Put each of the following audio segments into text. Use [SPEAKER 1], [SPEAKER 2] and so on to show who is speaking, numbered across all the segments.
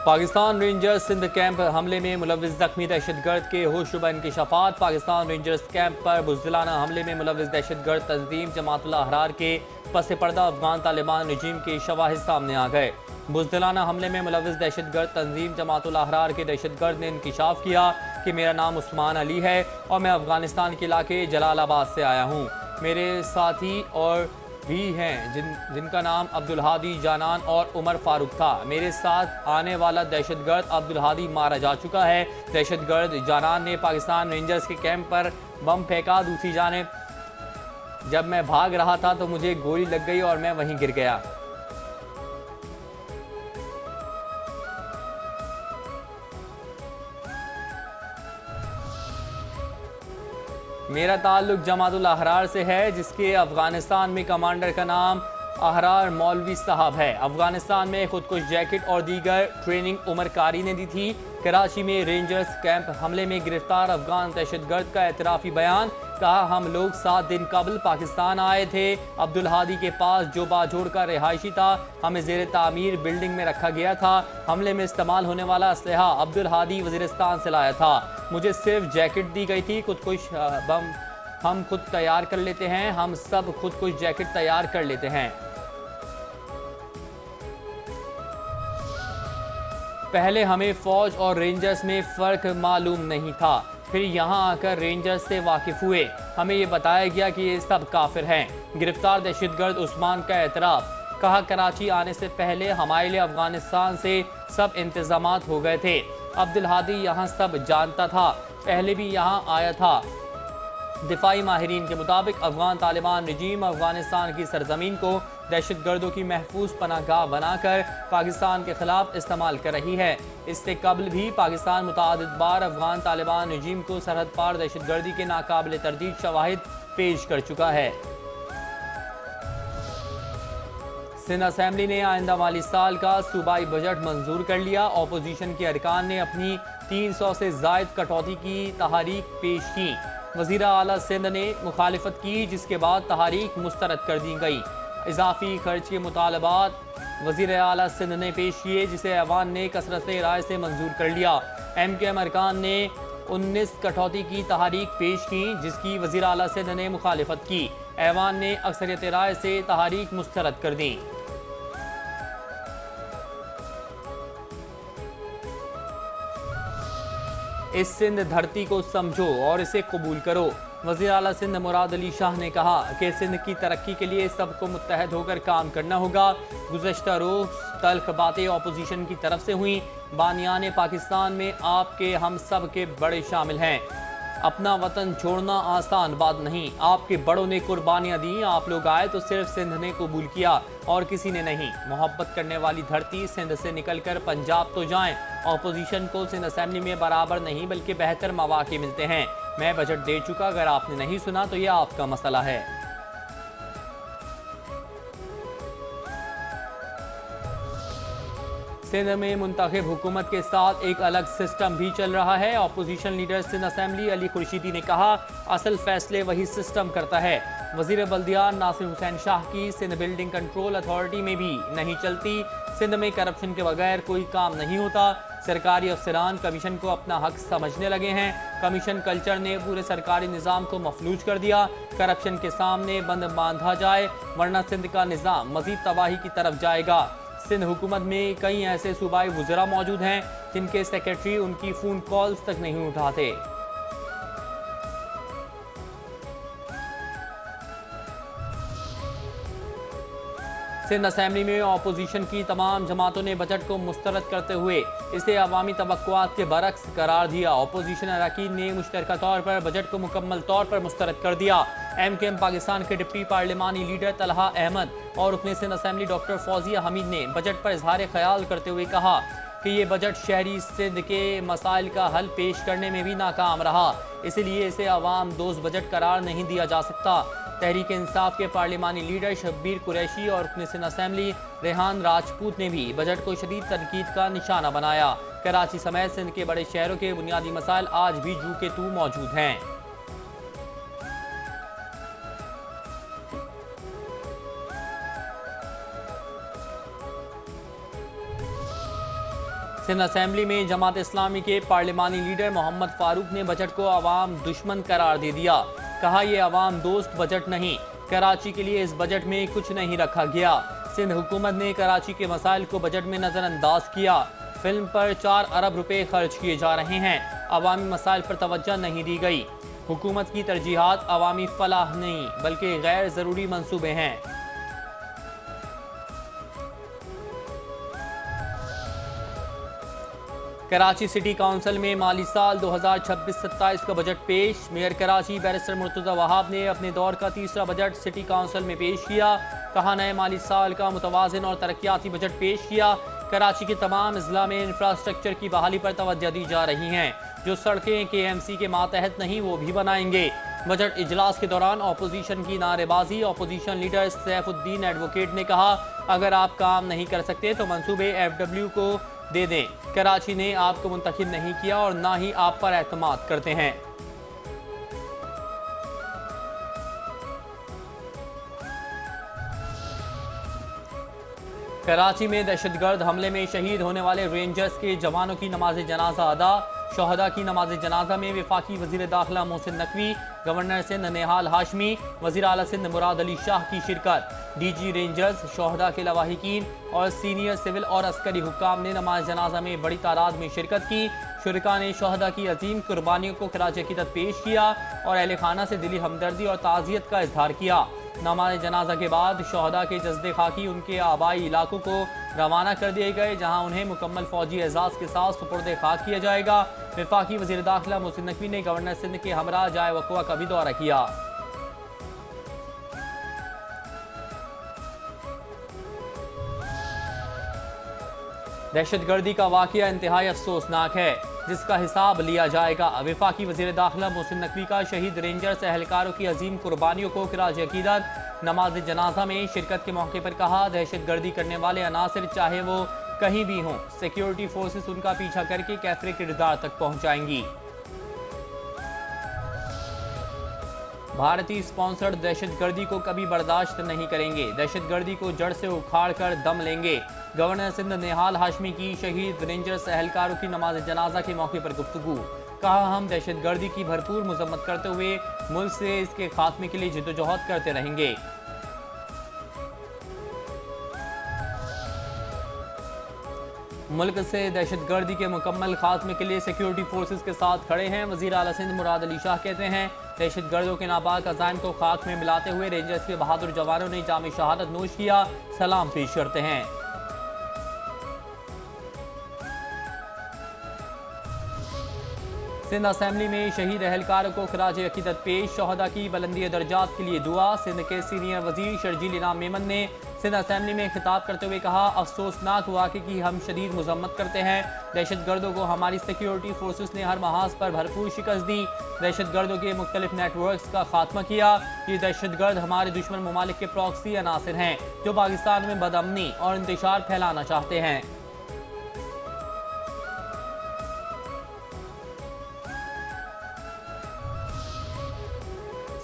[SPEAKER 1] Pakistan rangers Sindh camp हमले में मुलविस जख्मी दहशतगर्द के होशरुबा इंकशाफात। पाकिस्तान रेंजर्स कैंप पर बुज़दिलाना हमले में मुलविस दहशतगर्द तंजीम जमात उल अहरार के पस पर्दा अफगान तालिबान रजीम के शवाहिद सामने आ गए। बुज़दिलाना हमले में मुलविस दहशतगर्द तंजीम जमात उल अहरार के दहशतगर्द ने इंकशाफ किया कि मेरा नाम उस्मान अली है और मैं अफगानिस्तान के इलाके जलालाबाद से आया हूँ। मेरे साथी और भी हैं जिनका नाम अब्दुल हादी जानान और उमर फारूक था। मेरे साथ आने वाला दहशतगर्द अब्दुल हादी मारा जा चुका है। दहशतगर्द जानान ने पाकिस्तान रेंजर्स के कैंप पर बम फेंका। दूसरी जानिब जब मैं भाग रहा था तो मुझे गोली लग गई और मैं वहीं गिर गया। मेरा ताल्लुक जमात उल अहरार से है, जिसके अफगानिस्तान में कमांडर का नाम अहरार मौलवी साहब है। अफगानिस्तान में खुदकुश जैकेट और दीगर ट्रेनिंग उमर कारी ने दी थी। कराची में रेंजर्स कैंप हमले में गिरफ्तार अफगान दहशतगर्द का एतराफ़ी बयान। कहा, हम लोग 7 दिन कबल पाकिस्तान आए थे। अब्दुल हादी के पास जो बाजोड़ का रिहायशी था, हमें ज़ेर तामीर बिल्डिंग में रखा गया था। हमले में इस्तेमाल होने वाला असलहा अब्दुल हादी वज़ीरिस्तान से लाया था। मुझे सिर्फ जैकेट दी गई थी। खुदकुश बम हम खुद तैयार कर लेते हैं। हम सब खुदकुश जैकेट तैयार कर लेते हैं। पहले हमें फौज और रेंजर्स में फ़र्क मालूम नहीं था, फिर यहाँ आकर रेंजर्स से वाकिफ हुए। हमें ये बताया गया कि ये सब काफिर हैं। गिरफ्तार दहशतगर्द उस्मान का एतराफ़। कहा, कराची आने से पहले हमारे लिए अफगानिस्तान से सब इंतजामात हो गए थे। अब्दुल हादी यहाँ सब जानता था, पहले भी यहाँ आया था। दिफाई माहिरीन के मुताबिक अफगान तालिबान रजीम अफगानिस्तान की सरजमीन को दहशतगर्दों की महफूज पनाहगाह बनाकर पाकिस्तान के खिलाफ इस्तेमाल कर रही है। इससे कबल भी पाकिस्तान मुतअद्दिद बार अफगान तालिबान रजीम को सरहद पार दहशतगर्दी के नाकाबिल तरदीद शवाहिद पेश कर चुका है। सिंध असेंबली ने आइंदा माली साल का सूबाई बजट मंजूर कर लिया। अपोजिशन के अरकान ने अपनी 300 से ज़ायद कटौती की तहरीक पेश की। वज़ीर आला सिंध ने मुखालिफत की, जिसके बाद तहरीक मुस्तरद कर दी गई। इजाफी खर्च के मुतालबात वज़ीर आला सिंध ने पेश किए, जिसे ऐवान ने कसरत राय से मंजूर कर लिया। MKM अरकान ने 19 कटौती की तहरीक पेश की, जिसकी वज़ीर आला सिंध ने मुखालिफत की। ऐवान ने अक्सरियत राय से तहरीक मुस्तरद कर दी। इस सिंध धरती को समझो और इसे कबूल करो। वज़ीर आला सिंध मुराद अली शाह ने कहा कि सिंध की तरक्की के लिए सबको मुत्तहद होकर काम करना होगा। गुज़श्ता रोज़ तल्ख बातें अपोजिशन की तरफ से हुई। बानियान पाकिस्तान में आपके हम सब के बड़े शामिल हैं। अपना वतन छोड़ना आसान बात नहीं। आपके बड़ों ने कुर्बानियाँ दी। आप लोग आए तो सिर्फ सिंध ने कबूल किया और किसी ने नहीं। मोहब्बत करने वाली धरती सिंध से निकलकर पंजाब तो जाएं। अपोजिशन को सिंध असेंबली में बराबर नहीं बल्कि बेहतर मौके मिलते हैं। मैं बजट दे चुका, अगर आपने नहीं सुना तो यह आपका मसला है। सिंध में मुंतखब हुकूमत के साथ एक अलग सिस्टम भी चल रहा है। Opposition leader Sindh assembly Ali Khurshidi ने कहा, असल फैसले वही सिस्टम करता है। वजीर बल्दियात नासिर हुसैन शाह की सिंध बिल्डिंग कंट्रोल अथॉरिटी में भी नहीं चलती। सिंध में करप्शन के बगैर कोई काम नहीं होता। सरकारी अफसरान कमीशन को अपना हक समझने लगे हैं। कमीशन कल्चर ने पूरे सरकारी निज़ाम को मफलूज कर दिया। करप्शन के सामने बंद बांधा जाए, वरना सिंध का निज़ाम मजीद तबाही की तरफ जाएगा। सिंध हुकूमत में कई ऐसे सूबाई वज़रा मौजूद हैं जिनके सेक्रेटरी उनकी फ़ोन कॉल्स तक नहीं उठाते। सिंध असेंबली में अपोजिशन की तमाम जमातों ने बजट को मुस्तरद करते हुए इसे अवामी तवक्कुआत के बरक्स करार दिया। अपोजिशन अरकान ने मुश्तरका तौर पर बजट को मुकम्मल तौर पर मुस्तरद कर दिया। MKM पाकिस्तान के डिप्टी पार्लिमानी लीडर तलहा अहमद और रुकन सिंध असेंबली डॉक्टर फौजिया हमीद ने बजट पर इजहार ख्याल करते हुए कहा कि ये बजट शहरी सिंध के मसाइल का हल पेश करने में भी नाकाम रहा, इसलिए इसे अवाम दोस्त बजट करार नहीं दिया जा सकता। तहरीक इंसाफ के पार्लिमानी लीडर शब्बीर कुरैशी और रुकन सिंध असेंबली रेहान राजपूत ने भी बजट को शदीद तनकीद का निशाना बनाया। कराची समेत सिंध के बड़े शहरों के बुनियादी मसाइल आज भी जू के तू मौजूद हैं। सिंध असेंबली में जमात इस्लामी के पार्लिमानी लीडर मोहम्मद फारूक ने बजट को अवाम दुश्मन करार दे दिया। कहा यह अवाम दोस्त बजट नहीं, कराची के लिए इस बजट में कुछ नहीं रखा गया। सिंध हुकूमत ने कराची के मसाइल को बजट में नज़रअंदाज किया। फिल्म पर 4 अरब रुपए खर्च किए जा रहे हैं, अवामी मसाइल पर तवज्जो नहीं दी गई। हुकूमत की तरजीहात अवामी फलाह नहीं बल्कि गैर ज़रूरी मंसूबे हैं। कराची सिटी काउंसिल में माली साल 2026-27 का बजट पेश। मेयर कराची बैरिस्टर मुर्तज़ा वहाब ने अपने दौर का तीसरा बजट सिटी काउंसिल में पेश किया। कहा नए माली साल का मुतवाज़िन और तरक्याती बजट पेश किया। कराची के तमाम अजला में इंफ्रास्ट्रक्चर की बहाली पर तवज्जो दी जा रही हैं। जो सड़कें KMC के मातहत नहीं वो भी बनाएंगे। बजट इजलास के दौरान अपोजिशन की नारेबाजी। अपोजिशन लीडर सैफुद्दीन एडवोकेट ने कहा अगर आप काम नहीं कर सकते तो मंसूबे FW को दे दें। कराची ने आपको मुंतखब नहीं किया और ना ही आप पर एतमाद करते हैं। कराची में दहशतगर्द हमले में शहीद होने वाले रेंजर्स के जवानों की नमाज जनाजा अदा। शोहदा की नमाज जनाजा में वफाकी वजीर दाखिला मोहसिन नकवी, गवर्नर सिंध नेहाल हाशमी, वजीर आला सिंध मुराद अली शाह की शिरकत। DG रेंजर्स, शोहदा के लवाहिकीन और सीनियर सिविल और अस्करी हुक्काम ने नमाज जनाजा में बड़ी तादाद में शिरकत की। शुरका ने शोहदा की अजीम कुर्बानियों को खराज अकीदत पेश किया और अहले खाना से दिली हमदर्दी और ताज़ियत का इजहार किया। नमाज जनाजा के बाद शोहदा के जज्दे खाकी उनके आबाई इलाकों को रवाना कर दिए गए, जहां उन्हें मुकम्मल फौजी एजाज के साथ सुपुर्द खाक किया जाएगा। वफाकी वजीर दाखिला मोहसिन नकवी ने गवर्नर सिंध के हमरा जाए वक़वा का भी दौरा किया। दहशतगर्दी का वाक़या इंतहाई अफसोसनाक है, जिसका हिसाब लिया जाएगा। वफाकी वज़ीर दाखिला मोहसिन नकवी का शहीद रेंजर्स एहलकारों की अजीम कुर्बानियों को खिराज अकीदत। नमाज जनाजा में शिरकत के मौके पर कहा दहशतगर्दी करने वाले अनासिर चाहे वो कहीं भी हों, सिक्योरिटी फोर्सेस उनका पीछा करके कैफरे किरदार तक पहुंचाएंगी। भारतीय स्पॉन्सर्ड दहशतगर्दी को कभी बर्दाश्त नहीं करेंगे, दहशतगर्दी को जड़ से उखाड़ कर दम लेंगे। गवर्नर सिंध नेहाल हाशमी की शहीद रेंजर्स एहलकारों की नमाज जनाजा के मौके पर गुफ्तगू। कहा हम दहशतगर्दी की भरपूर मजम्मत करते हुए मुल्क से इसके खात्मे के लिए जिद्दोजहद करते रहेंगे। मुल्क से दहशतगर्दी के मुकम्मल खात्मे के लिए सिक्योरिटी फोर्सेस के साथ खड़े हैं। वज़ीर आला सिंध मुराद अली शाह कहते हैं दहशतगर्दों के नापाक अज़ाइम को खाक में मिलाते हुए रेंजर्स के बहादुर जवानों ने जाम शहादत नोश किया, सलाम पेश करते हैं। सिंध असेंबली में शहीद एहलकारों को खराज अकीदत पेश। शोहदा की बुलंदी दर्जात के लिए दुआ। सिंध के सीनियर वजीर शर्जील इनाम मेमन ने सिंध असेंबली में खिताब करते हुए कहा अफसोसनाक वाक़े की हम शदीद मजम्मत करते हैं। दहशतगर्दों को हमारी सिक्योरिटी फोर्सेस ने हर महाज पर भरपूर शिकस्त दी, दहशतगर्दों के मुख्तलिफ नेटवर्क्स का खात्मा किया। ये दहशतगर्द हमारे दुश्मन ममालिक के प्रॉक्सी अनासिर हैं जो पाकिस्तान में बदअमनी और इंतशार फैलाना चाहते हैं।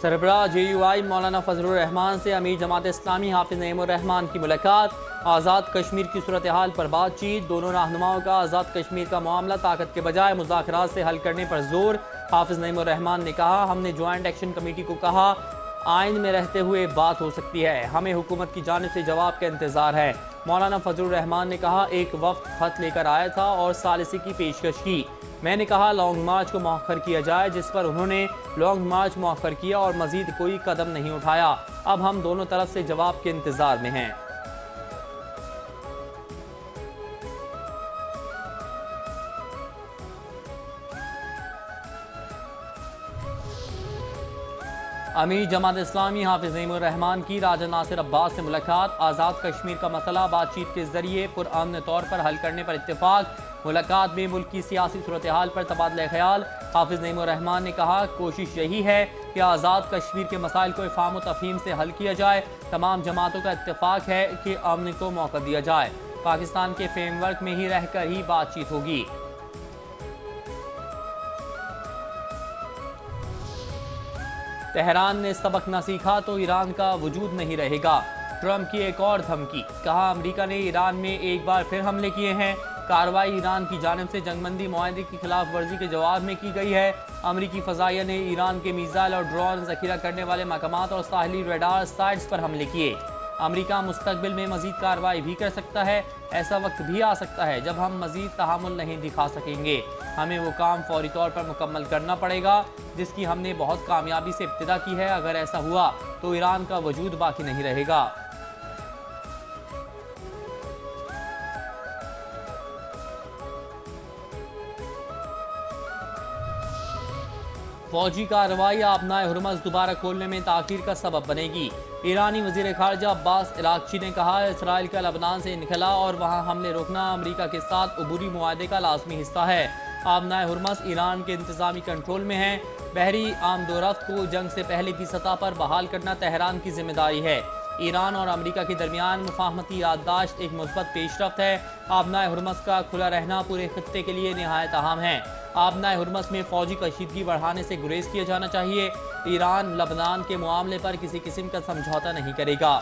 [SPEAKER 1] सरबराह JUI मौलाना फजलुर रहमान से अमीर जमात इस्लामी हाफिज नईमुर रहमान की मुलाकात। आज़ाद कश्मीर की सूरत हाल पर बातचीत। दोनों रहनुमाओं का आज़ाद कश्मीर का मामला ताकत के बजाय मुज़ाकरात से हल करने पर जोर। हाफिज नईमुर रहमान ने कहा हमने ज्वाइंट एक्शन कमेटी को कहा आइन में रहते हुए बात हो सकती है, हमें हुकूमत की जानिब से जवाब का इंतज़ार है। मौलाना फजलुर रहमान ने कहा एक वफ्द खत लेकर आया था और सालिसी की पेशकश की। मैंने कहा लॉन्ग मार्च को मौखर किया जाए, जिस पर उन्होंने लॉन्ग मार्च मौखर किया और मजीद कोई कदम नहीं उठाया। अब हम दोनों तरफ से जवाब के इंतजार में हैं। अमीर जमात इस्लामी हाफिज नईमुर रहमान की राजा नासिर अब्बास से मुलाकात। आज़ाद कश्मीर का मसला बातचीत के जरिए पुरअमन तौर पर हल करने पर इत्तेफाक। मुलाकात में मुल्क की सियासी सूरत हाल पर तबादला ख्याल। हाफिज नईमुर रहमान ने कहा कोशिश यही है कि आज़ाद कश्मीर के मसाइल को इफ़ाम व तफ़हीम से हल किया जाए। तमाम जमातों का इत्तेफाक है कि अमन को मौका दिया जाए। पाकिस्तान के फ्रेमवर्क में ही रहकर ही बातचीत होगी। तेहरान ने सबक न सीखा तो ईरान का वजूद नहीं रहेगा। ट्रंप की एक और धमकी, कहा अमेरिका ने ईरान में एक बार फिर हमले किए हैं। कार्रवाई ईरान की जानिब से जंगबंदी मुआहदे की खिलाफ वर्जी के जवाब में की गई है। अमेरिकी फजाइया ने ईरान के मिसाइल और ड्रोन जखीरा करने वाले मकामात और साहिली रडार साइट्स पर हमले किए। अमेरिका मुस्तकबिल में मजीद कार्रवाई भी कर सकता है। ऐसा वक्त भी आ सकता है जब हम मजीद तहामुल नहीं दिखा सकेंगे। हमें वो काम फौरी तौर पर मुकम्मल करना पड़ेगा जिसकी हमने बहुत कामयाबी से इब्तिदा की है। अगर ऐसा हुआ तो ईरान का वजूद बाकी नहीं रहेगा। फौजी कार्रवाई आबनाए हुरमज़ दोबारा खोलने में ताख़ीर का सबब बनेगी। ईरानी वज़ीर ख़ारजा अब्बास इराक़ची ने कहा, इसराइल का लबनान से इनखला और वहाँ हमले रोकना अमरीका के साथ अबूरी मुआहदे का लाज़मी हिस्सा है। आबनाए हुरमज़ ईरान के इंतज़ामी कंट्रोल में है। बहरी आमदोरफ्त को जंग से पहले की सतह पर बहाल करना तेहरान की जिम्मेदारी है। ईरान और अमेरिका के दरमियान मुफाहमती याददाश्त एक मुस्बत पेशरफ्त है। आबनाए हुरमज़ का खुला रहना पूरे खित्ते के लिए निहायत अहम है। आबनाए हुरमज़ में फौजी कशीदगी बढ़ाने से गुरेज किया जाना चाहिए। ईरान लबनान के मामले पर किसी किस्म का समझौता नहीं करेगा।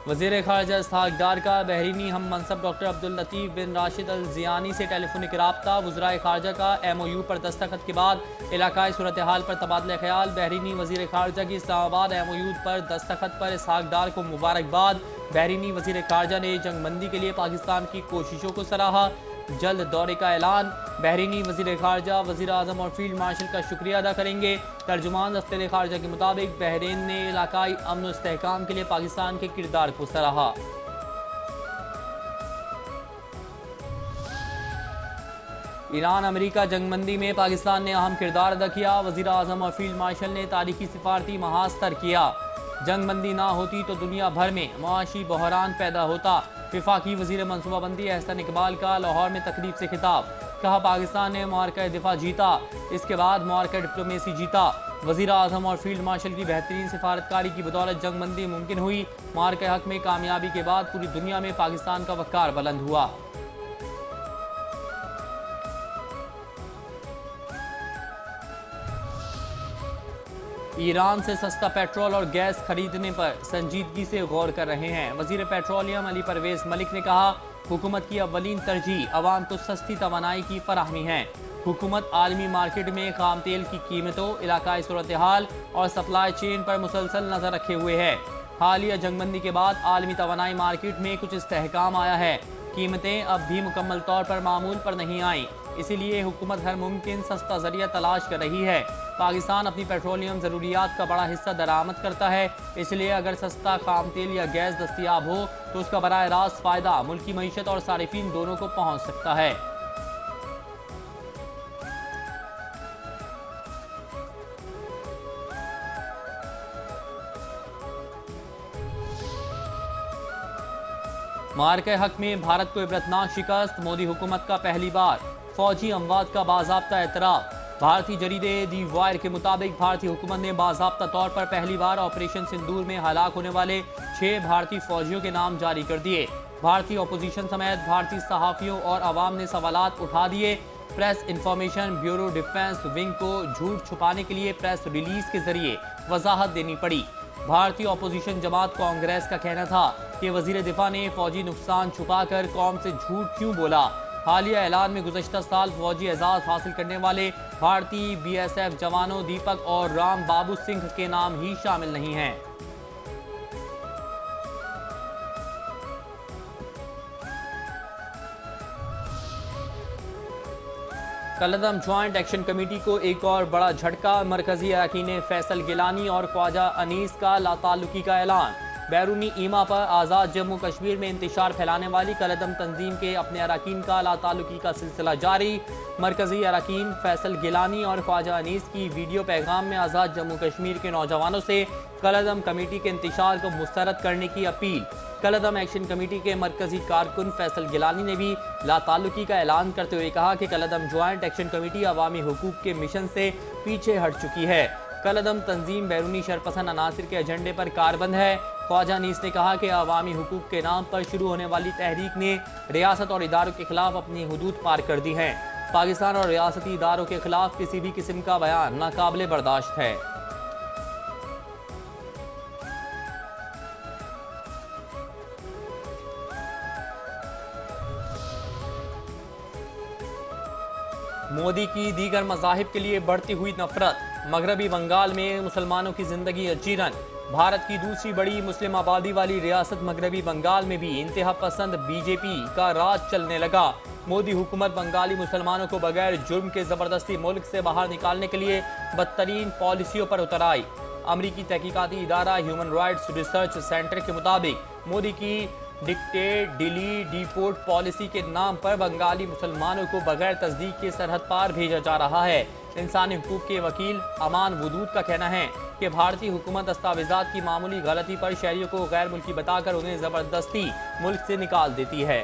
[SPEAKER 1] वज़ीर ख़ारजा इसहाक़ डार का बहरीनी हम मनसब डॉक्टर अब्दुल लतीफ़ बिन राशिद अल ज़ियानी से टेलीफोनिक रब्ता। वज़राए ख़ारजा का MOU पर दस्तखत के बाद इलाकाई सूरत हाल पर तबादला ख्याल। बहरीनी वज़ीर ख़ारजा की इस्लामाबाद MOU पर दस्तखत पर इसहाक़ डार को मुबारकबाद। बहरीनी वज़ीर ख़ारजा ने जंगबंदी के लिए पाकिस्तान की कोशिशों को सराहा। जल्द दौरे का ऐलान। बहरीनी वज़ीर ख़ारजा वज़ीर आज़म और फील्ड मार्शल का शुक्रिया अदा करेंगे। तर्जुमान दफ्तर ख़ारजा के मुताबिक बहरीन ने इलाकाई अमन और इस्तेहकाम के लिए पाकिस्तान के किरदार को सराहा। ईरान अमेरिका जंगबंदी में पाकिस्तान ने अहम किरदार अदा किया। वज़ीर आज़म और फील्ड मार्शल ने तारीखी सिफारती महाज तर किया। जंगबंदी ना होती तो दुनिया भर में मुआशी बहरान पैदा होता। वफाकी वज़ीर मनसूबाबंदी एहसन इकबाल का लाहौर में तकरीब से खिताब, कहा पाकिस्तान ने मार्का दिफा जीता, इसके बाद मार्का डिप्लोमेसी जीता। वज़ीर आज़म और फील्ड मार्शल की बेहतरीन सिफारतकारी की बदौलत जंगबंदी मुमकिन हुई। मार्का हक में कामयाबी के बाद पूरी दुनिया में पाकिस्तान का वक़ार बुलंद हुआ। ईरान से सस्ता पेट्रोल और गैस खरीदने पर संजीदगी से गौर कर रहे हैं। वज़ीर पेट्रोलियम अली परवेज़ मलिक ने कहा, हुकूमत की अव्वलीन तरजीह अवाम को सस्ती तवानाई की फराहमी है। हुकूमत आलमी मार्केट में खाम तेल की कीमतों, इलाकाई सूरत हाल और सप्लाई चेन पर मुसलसल नज़र रखे हुए है। हालिया जंगबंदी के बाद आलमी तवानाई मार्केट में कुछ इस्तेहकाम आया है। कीमतें अब भी मुकम्मल तौर पर मामूल पर नहीं आईं, इसीलिए हुकूमत हर मुमकिन सस्ता जरिया तलाश कर रही है। पाकिस्तान अपनी पेट्रोलियम ज़रूरियात का बड़ा हिस्सा दरामद करता है, इसलिए अगर सस्ता खाम तेल या गैस दस्तियाब हो तो उसका बराह रास्त फ़ायदा मुल्की मईशत और सारिफीन दोनों को पहुँच सकता है। मार्के हक में भारत को इबरतनाक शिकस्त। मोदी हुकूमत का पहली बार फौजी अमवात का बाज़ाब्ता एतराफ़। भारतीय जरीदे दी वायर के मुताबिक भारतीय हुकूमत ने बाज़ाब्ता तौर पर पहली बार ऑपरेशन सिंदूर में हलाक होने वाले 6 भारतीय फौजियों के नाम जारी कर दिए। भारतीय अपोजिशन समेत भारतीय सहाफ़ियों और अवाम ने सवालात उठा दिए। Press information bureau defence wing को झूठ छुपाने के लिए प्रेस रिलीज के जरिए वजाहत देनी पड़ी। भारतीय अपोजिशन जमात कांग्रेस का कहना था कि वजीर दिफा ने फौजी नुकसान छुपाकर कौम से झूठ क्यों बोला। हालिया ऐलान में गुज़श्ता साल फौजी एजाज हासिल करने वाले भारतीय BSF जवानों दीपक और राम बाबू सिंह के नाम ही शामिल नहीं हैं। कलअदम ज्वाइंट एक्शन कमेटी को एक और बड़ा झटका। मरकजी अरकान फैसल गिलानी और ख्वाजा अनीस का लाताल्लुकी का ऐलान। बैरूनी ईमा पर आज़ाद जम्मू कश्मीर में इंतशार फैलाने वाली कलअदम तंजीम के अपने अरकान का लाताल्लुकी का सिलसिला जारी। मरकजी अरकान फैसल गिलानी और ख्वाजा अनीस की वीडियो पैगाम में आज़ाद जम्मू कश्मीर के नौजवानों से कलअदम कमेटी के इंतशार को मुस्तरद करने की अपील। कलअदम एक्शन कमेटी के मरकजी कारकुन फैसल गिलानी ने भी लाताल्लुकी का ऐलान करते हुए कहा कि कलअदम ज्वाइंट एक्शन कमेटी अवामी हुकूक के मिशन से पीछे हट चुकी है। कलअदम तंजीम बैरूनी शरपसंद अनासिर के एजेंडे पर कारबंद है। ख्वाजा अनीस ने कहा कि अवामी हुकूक के नाम पर शुरू होने वाली तहरीक ने रियासत और इदारों के खिलाफ अपनी हदूद पार कर दी हैं। पाकिस्तान और रियासती इदारों के खिलाफ किसी भी किस्म का बयान नाकाबिले बर्दाश्त है। मोदी की दीगर मज़ाहिब के लिए बढ़ती हुई नफरत, मगरबी बंगाल में मुसलमानों की जिंदगी अजीरन। भारत की दूसरी बड़ी मुस्लिम आबादी वाली रियासत मगरबी बंगाल में भी इंतहा पसंद बीजेपी का राज चलने लगा। मोदी हुकूमत बंगाली मुसलमानों को बगैर जुर्म के ज़बरदस्ती मुल्क से बाहर निकालने के लिए बदतरीन पॉलिसियों पर उतर आई। अमरीकी तहकीकाती इदारा ह्यूमन राइट्स रिसर्च सेंटर के मुताबिक मोदी की डिक्टेट डिलीट डिपोर्ट पॉलिसी के नाम पर बंगाली मुसलमानों को बगैर तस्दीक के सरहद पार भेजा जा रहा है। इंसानी हुकूक के वकील अमान वदूद का कहना है कि भारतीय हुकूमत दस्तावेजात की मामूली गलती पर शहरियों को गैर मुल्की बताकर उन्हें ज़बरदस्ती मुल्क से निकाल देती है।